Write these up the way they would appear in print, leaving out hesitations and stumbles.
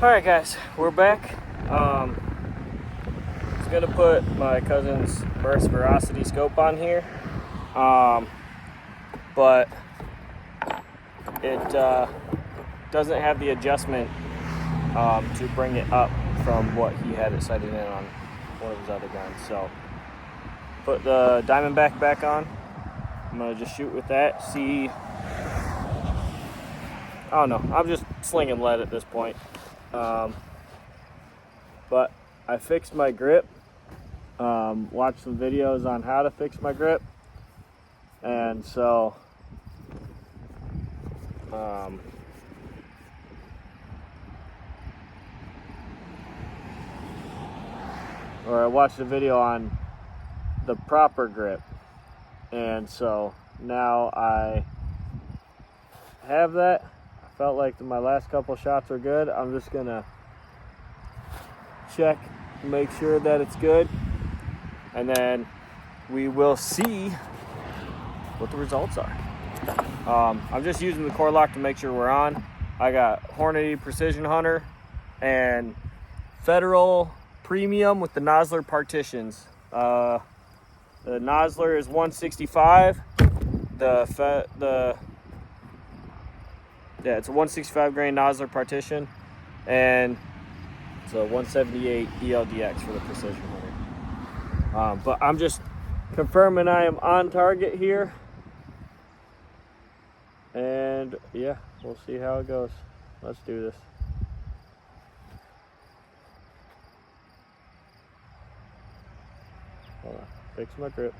Alright guys, we're back. I was gonna put my cousin's burst veracity scope on here, but it doesn't have the adjustment to bring it up from what he had it sighted in on one of his other guns. So put the Diamondback back on. I'm gonna just shoot with that, see. I don't know, I'm just slinging lead at this point. But I fixed my grip, watched some videos on how to fix my grip, and so or I watched a video on the proper grip, and so now I have that. I felt like my last couple shots were good. I'm just gonna check, make sure that it's good, and then we will see what the results are. I'm just using the core lock to make sure we're on. I got Hornady Precision Hunter and Federal Premium with the Nosler partitions. The Nosler is 165. It's a 165 grain Nosler partition, and it's a 178 ELDX for the Precision Hunter. But I'm just confirming I am on target here, and yeah, we'll see how it goes. Let's do this. Hold on, fix my grip.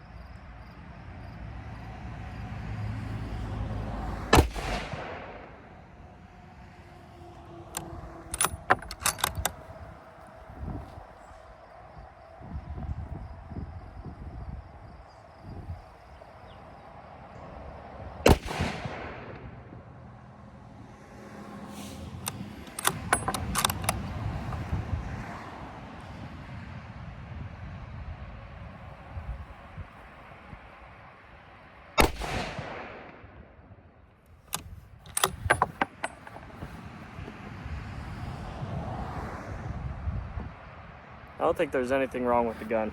I don't think there's anything wrong with the gun.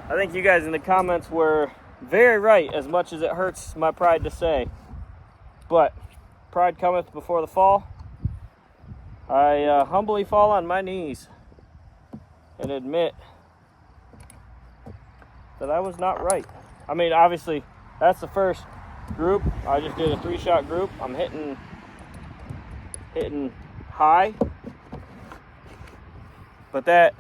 I think you guys in the comments were very right, as much as it hurts my pride to say. But pride cometh before the fall. I humbly fall on my knees and admit that I was not right. I mean, obviously, that's the first group. I just did a 3-shot group. I'm hitting high. But that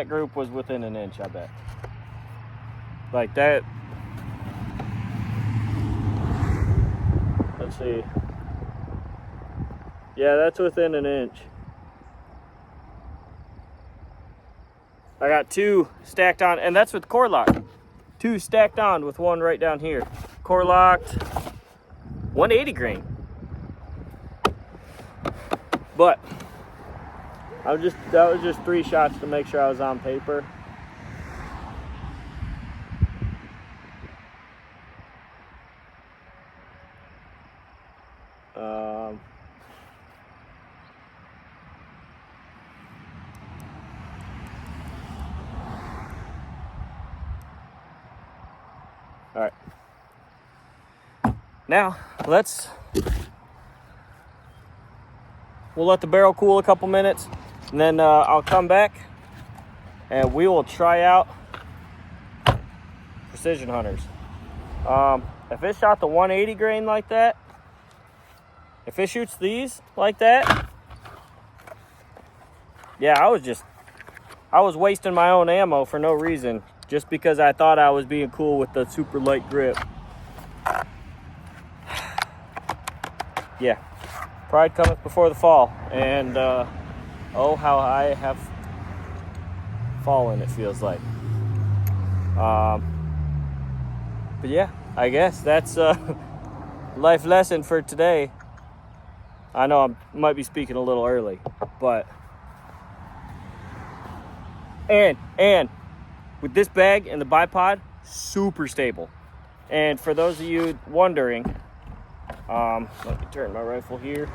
group was within an inch, I bet. Like that. Let's see. Yeah, that's within an inch. I got 2 stacked on, and that's with core lock. 2 stacked on with 1 right down here. Core locked, 180 grain. But that was just 3 shots to make sure I was on paper. All right. Now we'll let the barrel cool a couple minutes. And then I'll come back and we will try out Precision Hunters. If it shot the 180 grain like that, if it shoots these like that, yeah, I was wasting my own ammo for no reason, just because I thought I was being cool with the super light grip. Yeah, pride cometh before the fall, and oh, how I have fallen, it feels like. But yeah, I guess that's a life lesson for today. I know I might be speaking a little early, but and with this bag and the bipod, super stable. And for those of you wondering, Let me turn my rifle here.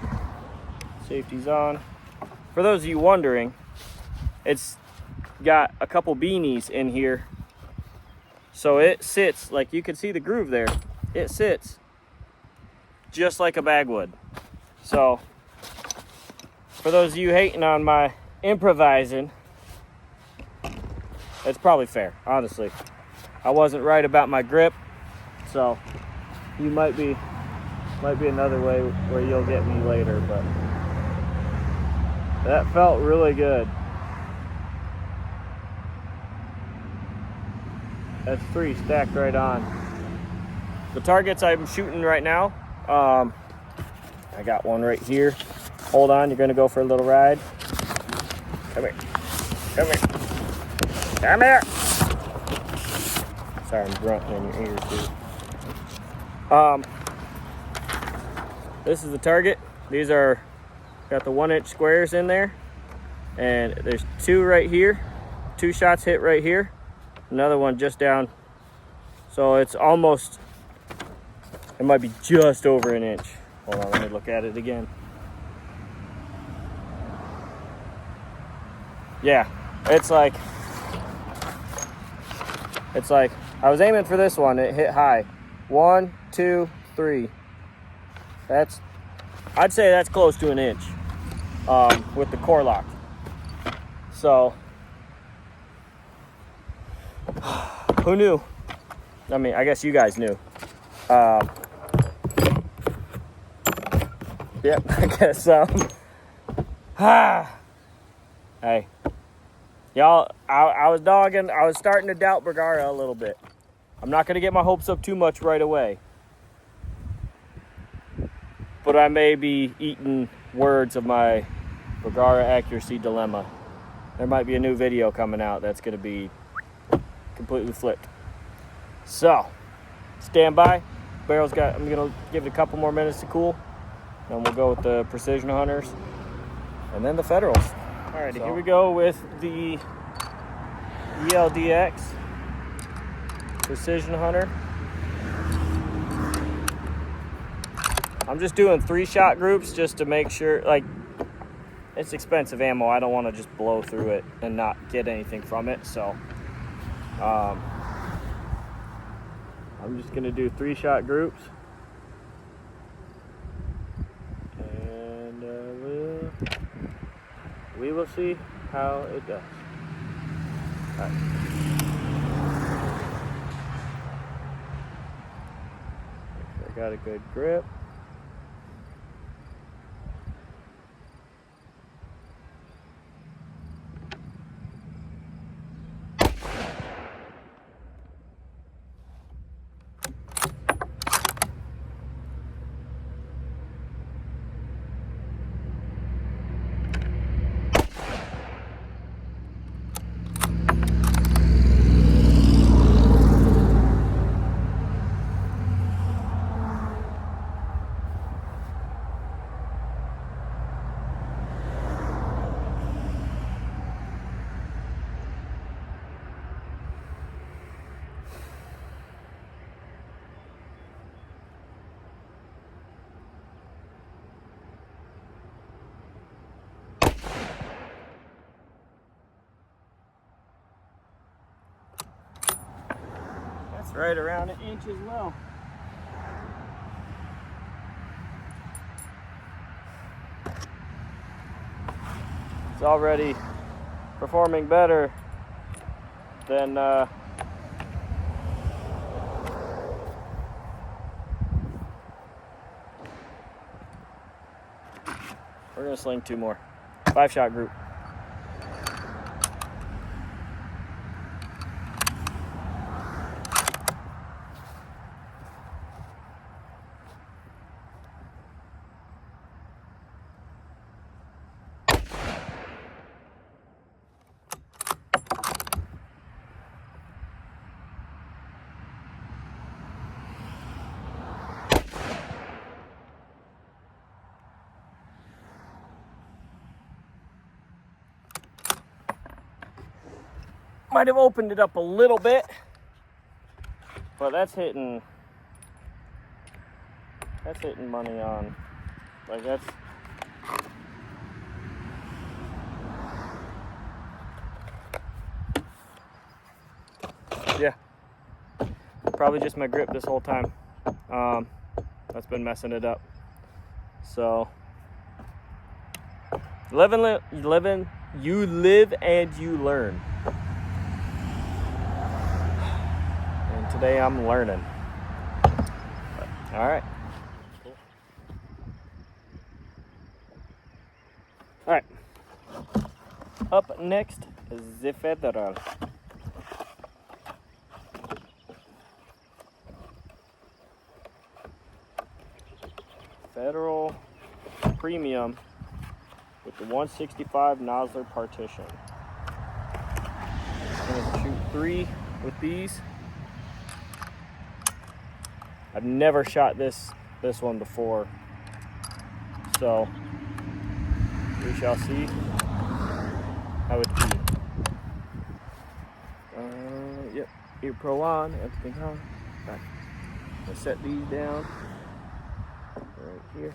Safety's on. For those of you wondering, it's got a couple beanies in here. So it sits, like you can see the groove there. It sits just like a bag would. So for those of you hating on my improvising, it's probably fair, honestly. I wasn't right about my grip, so you might be another way where you'll get me later, but that felt really good. That's 3 stacked right on. The targets I'm shooting right now, I got one right here. Hold on, you're gonna go for a little ride. Come here. Come here. Come here. Sorry, I'm grunting in your ears, dude. This is the target. These are, got the 1-inch squares in there. And there's 2 right here. 2 shots hit right here. Another one just down. So it's almost, it might be just over an inch. Hold on, let me look at it again. Yeah, it's like, I was aiming for this one, it hit high. 1, 2, 3. I'd say that's close to an inch with the core lock. So, who knew? I mean, I guess you guys knew. Yep, I guess so. Hey, y'all, I was starting to doubt Bergara a little bit. I'm not going to get my hopes up too much right away. But I may be eating words of my Bergara accuracy dilemma. There might be a new video coming out that's going to be completely flipped. So, stand by. Barrel's got, I'm going to give it a couple more minutes to cool. Then we'll go with the Precision Hunters. And then the Federals. Alrighty, so here we go with the ELDX Precision Hunter. I'm just doing 3-shot groups just to make sure, like, it's expensive ammo. I don't want to just blow through it and not get anything from it. So I'm just going to do 3-shot groups. And we will see how it does. All right. Make sure I got a good grip. That's right around an inch as well. It's already performing better than we're gonna sling 2 more. 5-shot group. Might have opened it up a little bit, but that's hitting That's hitting money on, like that's, yeah, probably just my grip this whole time. That's been messing it up. So, you live and you learn. And today I'm learning. All right. Cool. All right. Up next is the Federal. Federal Premium with the 165 Nosler partition. I'm gonna shoot 3 with these. I've never shot this one before, so we shall see how it be. Yep, ear pro on, everything on. Right. I'm gonna set these down right here.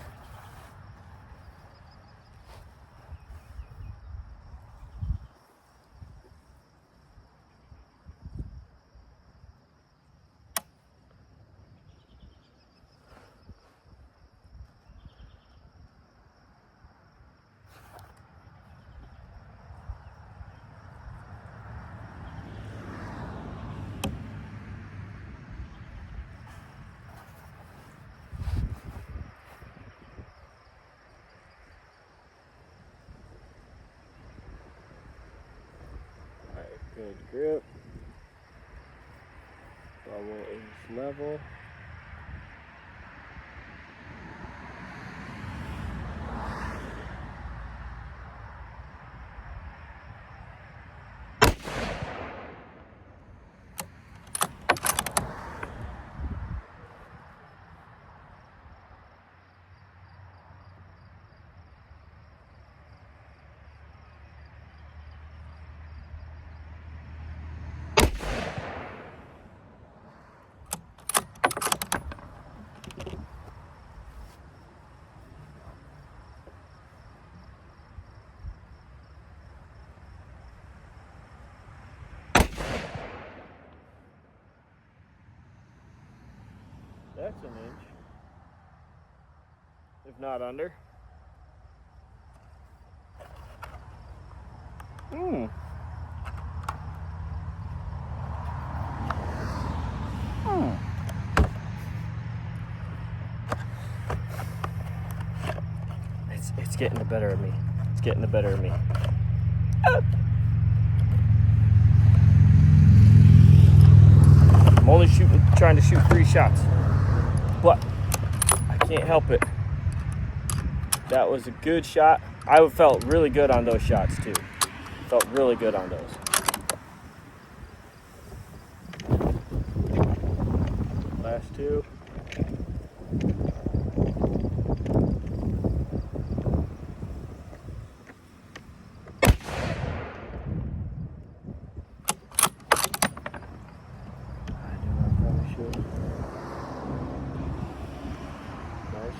Good grip. Bubble is level. That's an inch, if not under. It's getting the better of me. It's getting the better of me. I'm only trying to shoot 3 shots, but I can't help it. That was a good shot. I felt really good on those shots too. Felt really good on those. Last 2.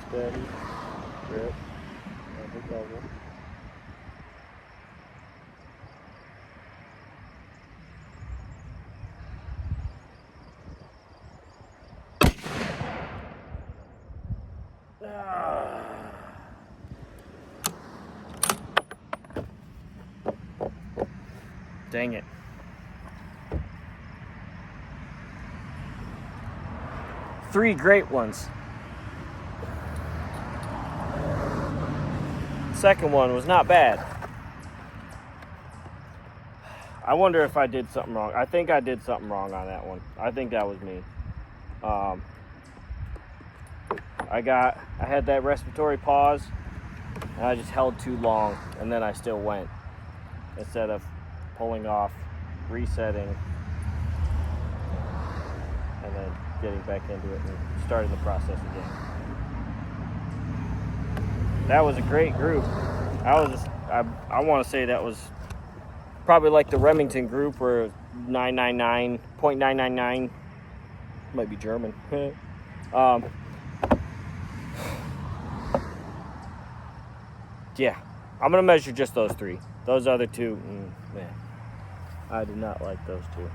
Steady grip of the bubble. Dang it. Three great ones. Second one was not bad. I wonder if I did something wrong. I think I did something wrong on that one. I think that was me. I had that respiratory pause and I just held too long, and then I still went instead of pulling off, resetting, and then getting back into it and starting the process again. That was a great group. I want to say that was probably like the Remington group, where 999.999 might be German. yeah, I'm gonna measure just those 3. Those other 2, man, I do not like those 2.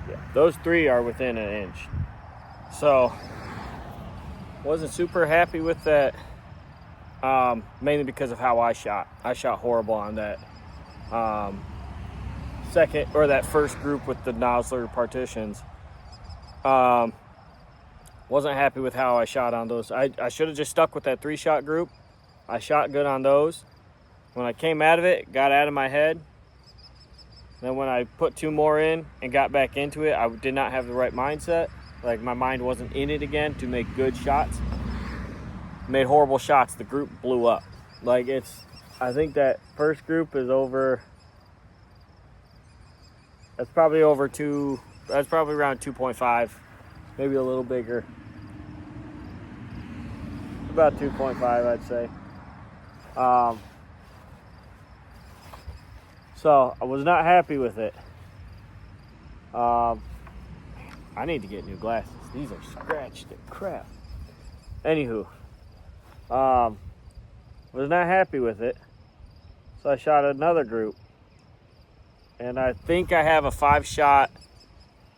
Yeah, those 3 are within an inch. So, wasn't super happy with that, mainly because of how I shot. I shot horrible on that second, or that first group with the nozzler partitions. Wasn't happy with how I shot on those. I should have just stuck with that 3-shot group. I shot good on those. When I came out of it, got out of my head. Then when I put 2 more in and got back into it, I did not have the right mindset. Like, my mind wasn't in it again to make good shots. Made horrible shots. The group blew up. Like, I think that first group is over. That's probably over 2. That's probably around 2.5, maybe a little bigger. About 2.5, I'd say. So I was not happy with it. I need to get new glasses. These are scratched to crap. Anywho, was not happy with it. So I shot another group. And I think I have a 5-shot,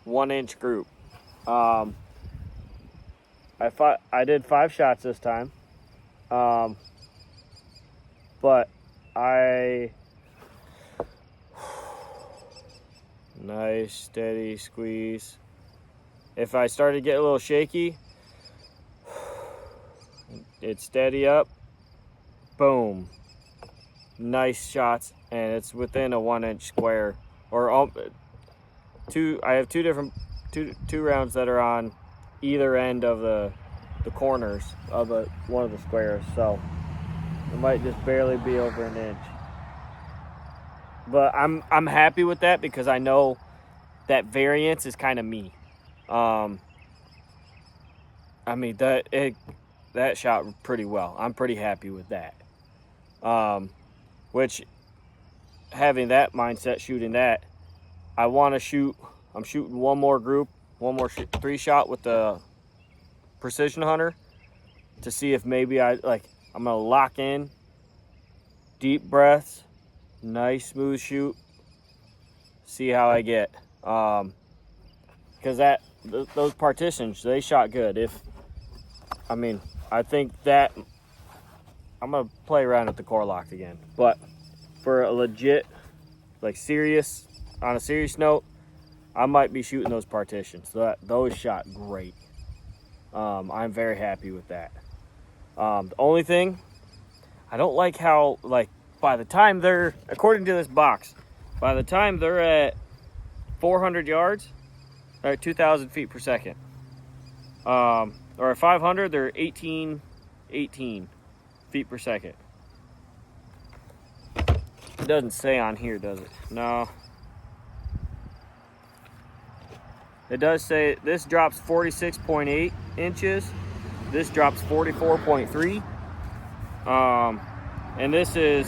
1-inch group. I did 5 shots this time. But nice steady squeeze. If I started to get a little shaky, it's steady up, boom, nice shots, and it's within a 1-inch square, or 2. I have 2 different two rounds that are on either end of the corners of one of the squares, so it might just barely be over an inch. But I'm happy with that because I know that variance is kind of me. I mean, that shot pretty well. I'm pretty happy with that. Which, having that mindset, shooting that, I want to shoot. I'm shooting one more group, one more 3-shot with the Precision Hunter to see if maybe I'm gonna lock in, deep breaths, nice smooth shoot, see how I get. Because those partitions, they shot good. I think that I'm gonna play around with the core lock again, but for a legit, on a serious note, I might be shooting those partitions. Those shot great. I'm very happy with that. The only thing, I don't like how, by the time they're, according to this box, by the time they're at 400 yards, they're at 2,000 feet per second. Or at 500, they're 18 feet per second. It doesn't say on here, does it? No. It does say this drops 46.8 inches. This drops 44.3. And this is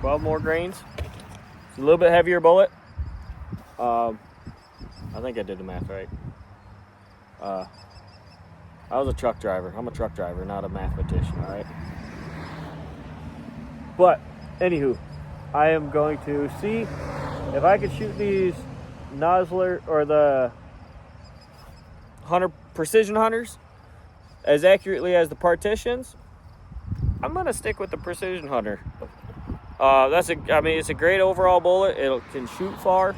$12 more grains. It's a little bit heavier bullet. I think I did the math right. I was a truck driver. I'm a truck driver, not a mathematician, all right? But, anywho, I am going to see if I can shoot these Nozzler or the Precision Hunters as accurately as the partitions. I'm gonna stick with the Precision Hunter. It's a great overall bullet. It can shoot far.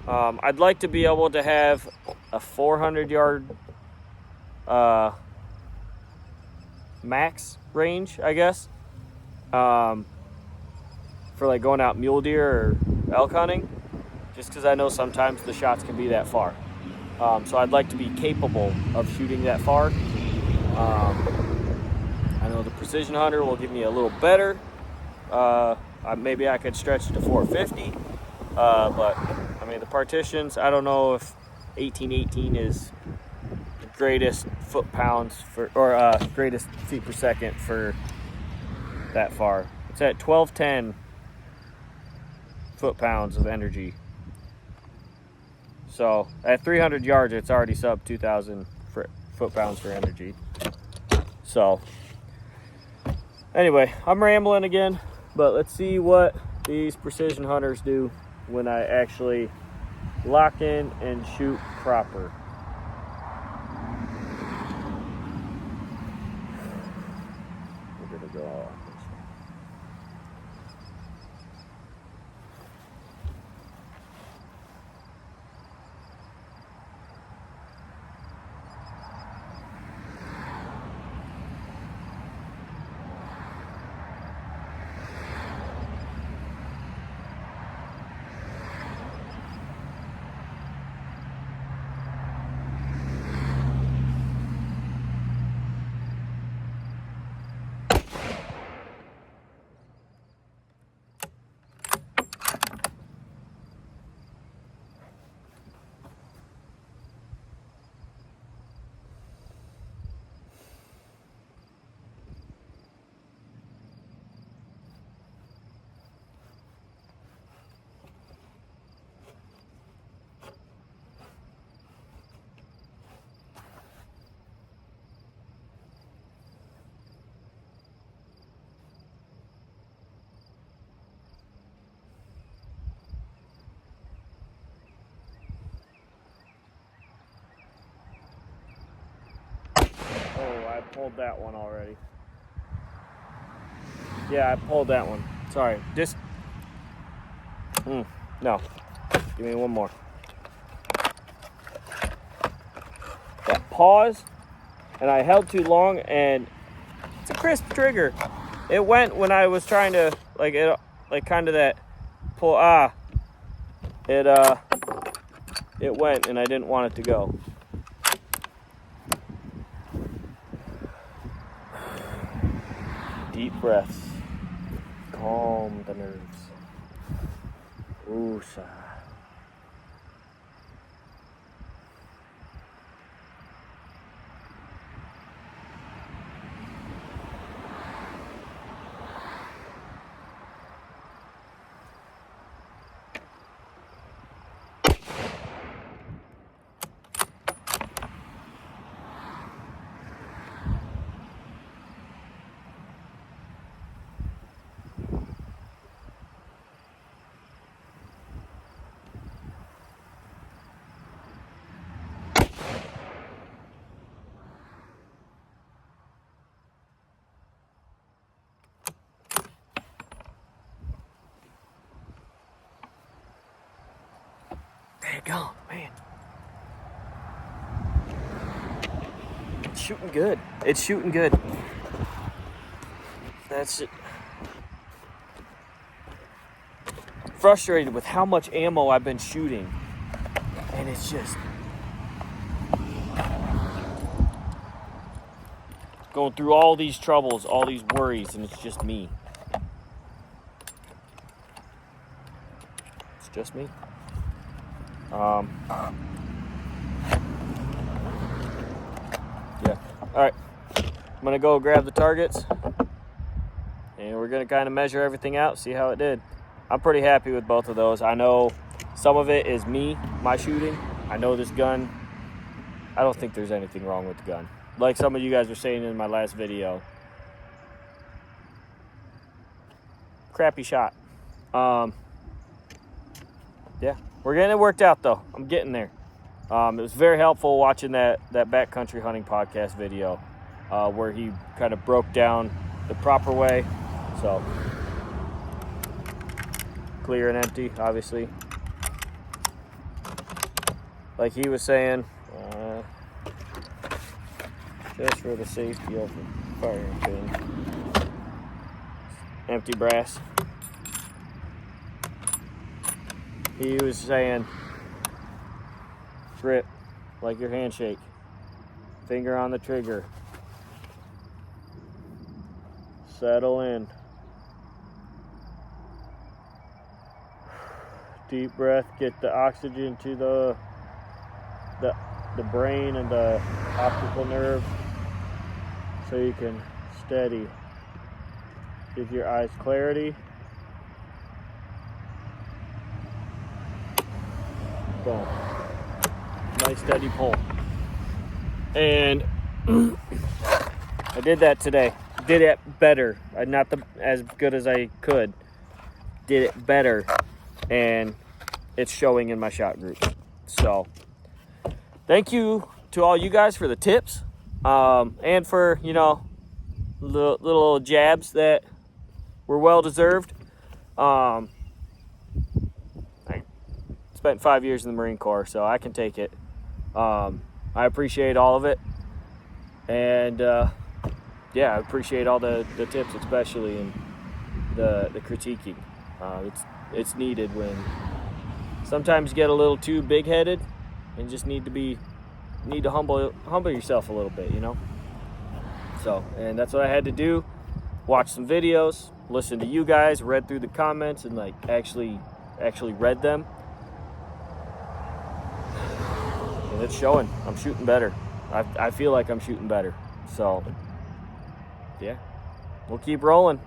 I'd like to be able to have a 400-yard max range, I guess, for going out mule deer or elk hunting, just because I know sometimes the shots can be that far. So I'd like to be capable of shooting that far. I know the Precision Hunter will give me a little better. Maybe I could stretch to 450. But the partitions, I don't know if 1818 is greatest foot-pounds for, or greatest feet per second for that far. It's at 1210 foot-pounds of energy. So at 300 yards, it's already sub 2,000 foot-pounds for energy. So anyway, I'm rambling again, but let's see what these precision hunters do when I actually lock in and shoot proper. We're gonna go off this way. Oh, I pulled that one already. Yeah, I pulled that one. Sorry. Just... no. Give me one more. That pause, and I held too long, and it's a crisp trigger. It went when I was trying to, like, it, like, kind of that pull, it went, and I didn't want it to go. Deep breaths. Calm the nerves. Woosah. Daggone, man. It's shooting good. It's shooting good. That's it. Frustrated with how much ammo I've been shooting. And it's just going through all these troubles, all these worries, and it's just me. It's just me. Yeah. Alright. I'm gonna go grab the targets. And we're gonna kind of measure everything out, see how it did. I'm pretty happy with both of those. I know some of it is me, my shooting. I know this gun, I don't think there's anything wrong with the gun. Like some of you guys were saying in my last video. Crappy shot. Yeah, we're getting it worked out though. I'm getting there. It was very helpful watching that backcountry hunting podcast video where he kind of broke down the proper way. So, clear and empty, obviously. Like he was saying, just for the safety of the firing pin. Empty brass. He was saying, grip like your handshake. Finger on the trigger. Settle in. Deep breath, get the oxygen to the the brain and the optical nerve so you can steady. Give your eyes clarity. Boom. Nice steady pull. And I did that today. Did it better. Not as good as I could. Did it better. And it's showing in my shot group. So thank you to all you guys for the tips. And for, you know, little jabs that were well deserved. I spent 5 years in the Marine Corps, so I can take it. I appreciate all of it. And yeah, I appreciate all the tips, especially, and the critiquing. It's needed when sometimes you get a little too big-headed and just need to humble yourself a little bit, you know. So, and that's what I had to do. Watch some videos, listen to you guys, read through the comments, and like actually read them. And it's showing. I'm shooting better. I feel like I'm shooting better. So, yeah, we'll keep rolling.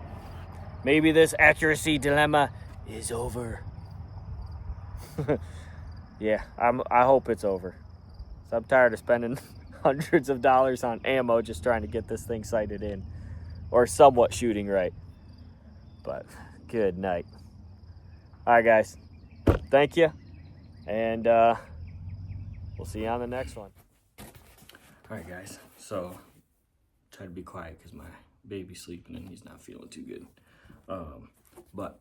Maybe this accuracy dilemma is over. Yeah, I hope it's over. So I'm tired of spending hundreds of dollars on ammo just trying to get this thing sighted in, or somewhat shooting right. But good night. All right, guys. Thank you, and we'll see you on the next one. All right, guys. So try to be quiet because my baby's sleeping and he's not feeling too good. But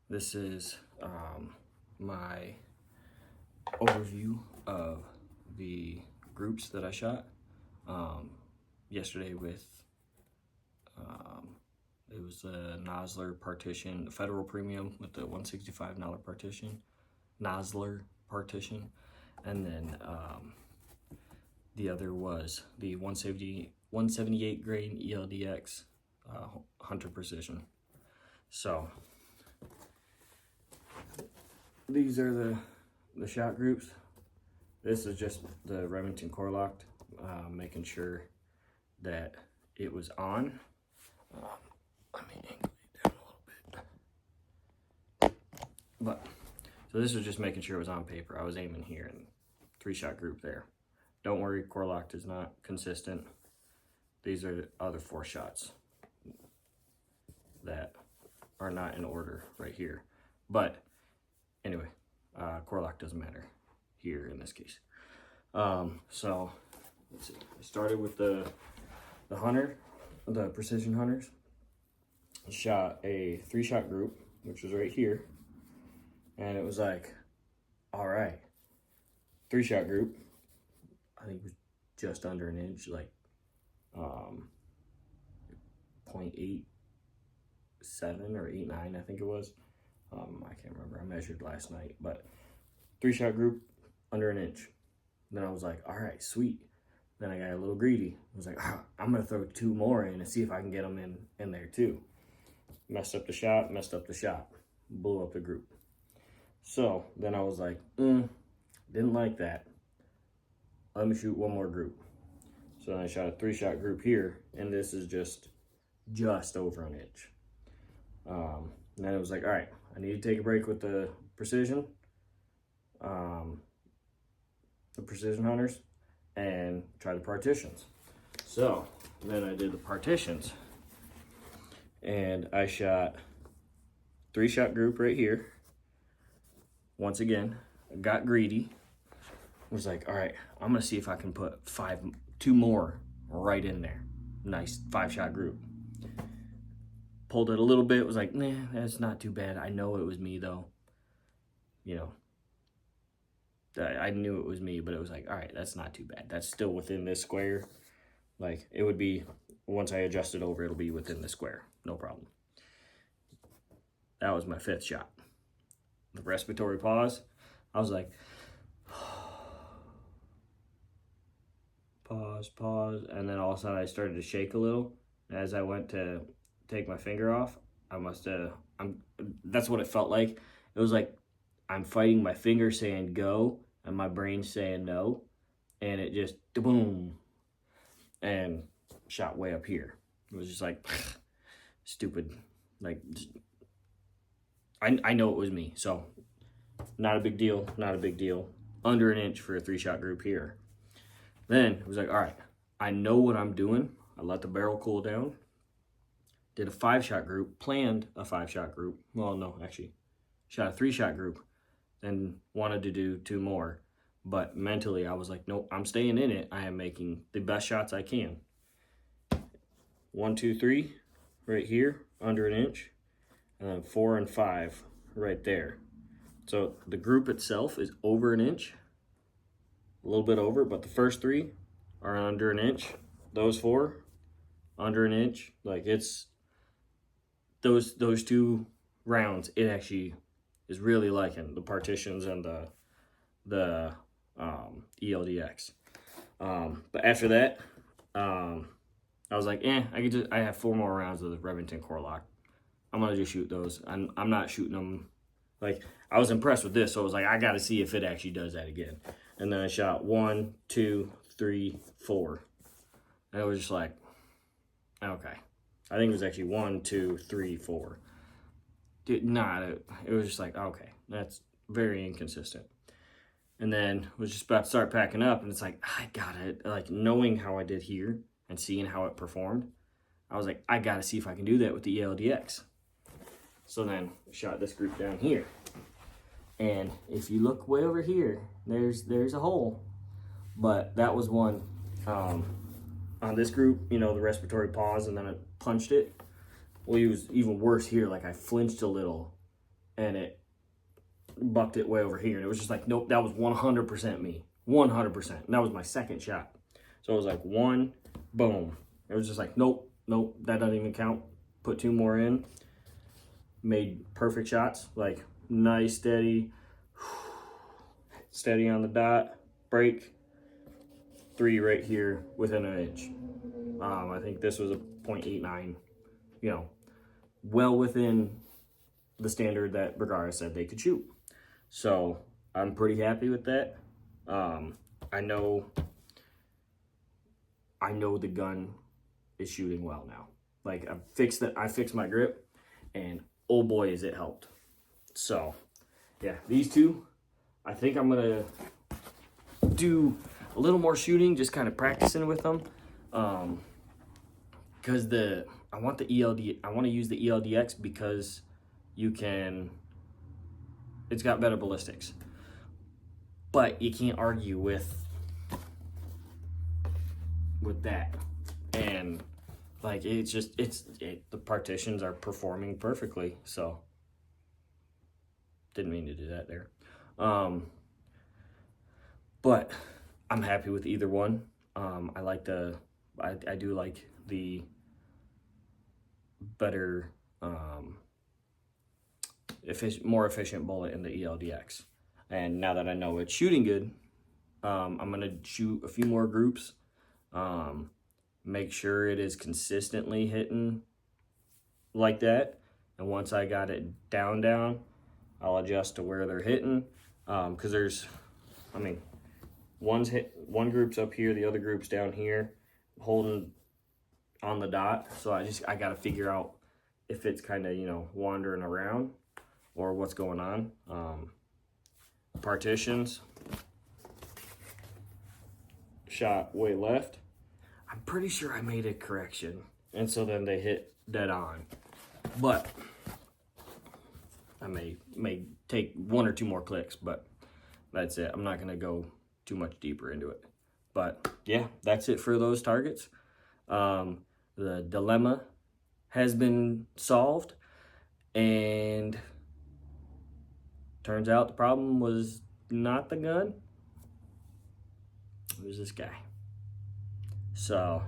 this is my overview of the groups that I shot yesterday with it was a Nosler partition, the Federal Premium with the $165 partition, Nosler partition, and then the other was the 178 grain ELDX Hunter Precision. So these are the shot groups. This is just the Remington core locked, making sure that it was on. Let me angle it down a little bit. But so this was just making sure it was on paper. I was aiming here and 3-shot group there. Don't worry, core locked is not consistent. These are the other 4 shots that are not in order right here. But anyway, core lock doesn't matter here in this case. So let's see. I started with the hunter, the precision hunters. Shot a 3-shot group, which was right here, and it was like, all right, 3-shot group. I think it was just under an inch, like 0.87 or 0.89, I think it was. I can't remember. I measured last night, but 3-shot group under an inch. Then I was like, all right, sweet. Then I got a little greedy. I was like, I'm gonna throw 2 more in and see if I can get them in there too. Messed up the shot, blew up the group. So then I was like, didn't like that. Let me shoot 1 more group. So then I shot a 3-shot group here, and this is just over an inch. And then it was like, all right, I need to take a break with the precision hunters, and try the partitions. So then I did the partitions, and I shot 3-shot group right here. Once again, I got greedy. Was like, all right, I'm gonna see if I can put 2 more right in there. Nice 5-shot group. Pulled it a little bit, was like, nah, that's not too bad. I know it was me though. You know, I knew it was me, but it was like, all right, that's not too bad. That's still within this square. Like, it would be, once I adjust it over, it'll be within the square. No problem. That was my 5th shot. The respiratory pause. I was like, pause, and then all of a sudden I started to shake a little. As I went to take my finger off, that's what it felt like. It was like I'm fighting my finger saying go and my brain saying no. and it just boom, and shot way up here. It was just like stupid. Like, I know it was me, so not a big deal, not a big deal. Under an inch for a 3-shot group here. Then it was like, all right, I know what I'm doing. I let the barrel cool down. Did a 5-shot group, planned a 5-shot group. Well, no, actually, shot a 3-shot group, then wanted to do 2 more. But mentally, I was like, nope, I'm staying in it. I am making the best shots I can. 1, 2, 3, right here, under an inch. And then 4 and 5 right there. So the group itself is over an inch, a little bit over, but the first 3 are under an inch. Those 4, under an inch. Like, it's those 2 rounds, it actually is really liking the partitions and the ELDX. But after that, I was like, I have 4 more rounds of the Remington Core Lock. I'm gonna just shoot those. I'm not shooting them. Like, I was impressed with this, so I was like, I gotta see if it actually does that again. And then I shot 1, 2, 3, 4. And it was just like, okay. I think it was actually 1, 2, 3, 4. It was just like, okay, that's very inconsistent. And then was just about to start packing up, and it's like, I got it. Like, knowing how I did here and seeing how it performed, I was like, I gotta see if I can do that with the ELDX. So then I shot this group down here. And if you look way over here, there's a hole. But that was one on this group, you know, the respiratory pause, and then I punched it. Well, it was even worse here. Like, I flinched a little and it bucked it way over here. And it was just like, nope, that was 100% me. 100%. And that was my second shot. So it was like 1, boom. It was just like, nope, that doesn't even count. Put 2 more in. Made perfect shots. Like, nice, steady on the dot, break, 3 right here within an inch. I think this was a 0.89, you know, well within the standard that Bergara said they could shoot. So I'm pretty happy with that. I know the gun is shooting well now. Like, I fixed my grip, and oh boy, is it helped. So yeah, these 2, I think I'm gonna do a little more shooting, just kind of practicing with them, because I want to use the ELDX because it's got better ballistics, but you can't argue with that. And like, the partitions are performing perfectly. So didn't mean to do that there. But I'm happy with either one. I do like the better, more efficient bullet in the ELDX. And now that I know it's shooting good, I'm gonna shoot a few more groups. Make sure it is consistently hitting like that. And once I got it down, I'll adjust to where they're hitting. Because one group's up here, the other group's down here, holding on the dot. So I got to figure out if it's kind of, you know, wandering around or what's going on. Partitions, shot way left. I'm pretty sure I made a correction, and so then they hit dead on. But I may take 1 or 2 more clicks, but that's it. I'm not gonna go too much deeper into it. But yeah, that's it for those targets. The dilemma has been solved, and turns out the problem was not the gun. It was this guy. So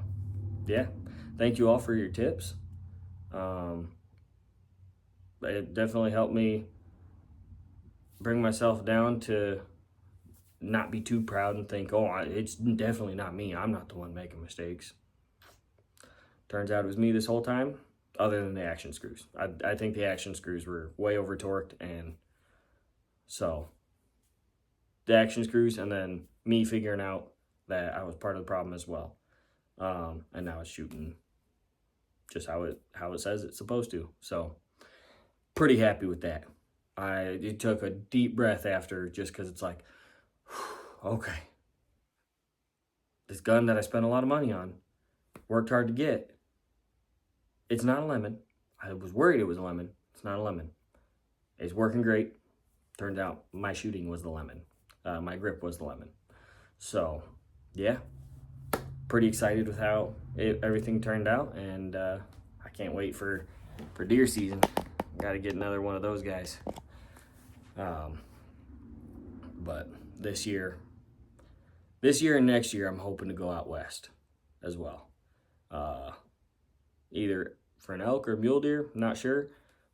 yeah, thank you all for your tips. It definitely helped me bring myself down to not be too proud and think, oh, it's definitely not me. I'm not the one making mistakes. Turns out it was me this whole time, other than the action screws. I think the action screws were way over torqued, and so the action screws, and then me figuring out that I was part of the problem as well. And now it's shooting just how it says it's supposed to. So pretty happy with that. I took a deep breath after, just because it's like, okay, this gun that I spent a lot of money on, worked hard to get, it's not a lemon. I was worried it was a lemon. It's not a lemon. It's working great. Turned out my shooting was the lemon. My grip was the lemon. So, yeah, pretty excited with how everything turned out, and I can't wait for deer season. Got to get another one of those guys. But this year and next year, I'm hoping to go out west as well. Either for an elk or mule deer, not sure,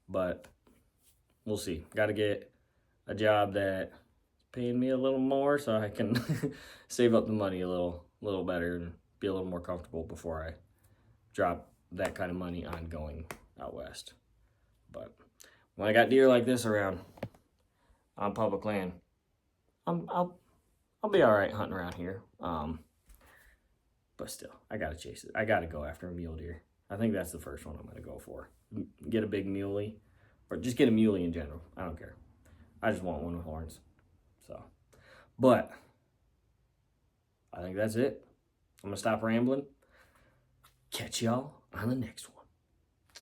but we'll see. Got to get a job that's paying me a little more so I can save up the money a little better and be a little more comfortable before I drop that kind of money on going out west. But when I got deer like this around on public land, I'll be all right hunting around here. But still, I gotta chase it. I gotta go after a mule deer. I think that's the first one I'm gonna go for. Get a big muley, or just get a muley in general. I don't care. I just want one with horns. So, but I think that's it. I'm gonna stop rambling. Catch y'all on the next one.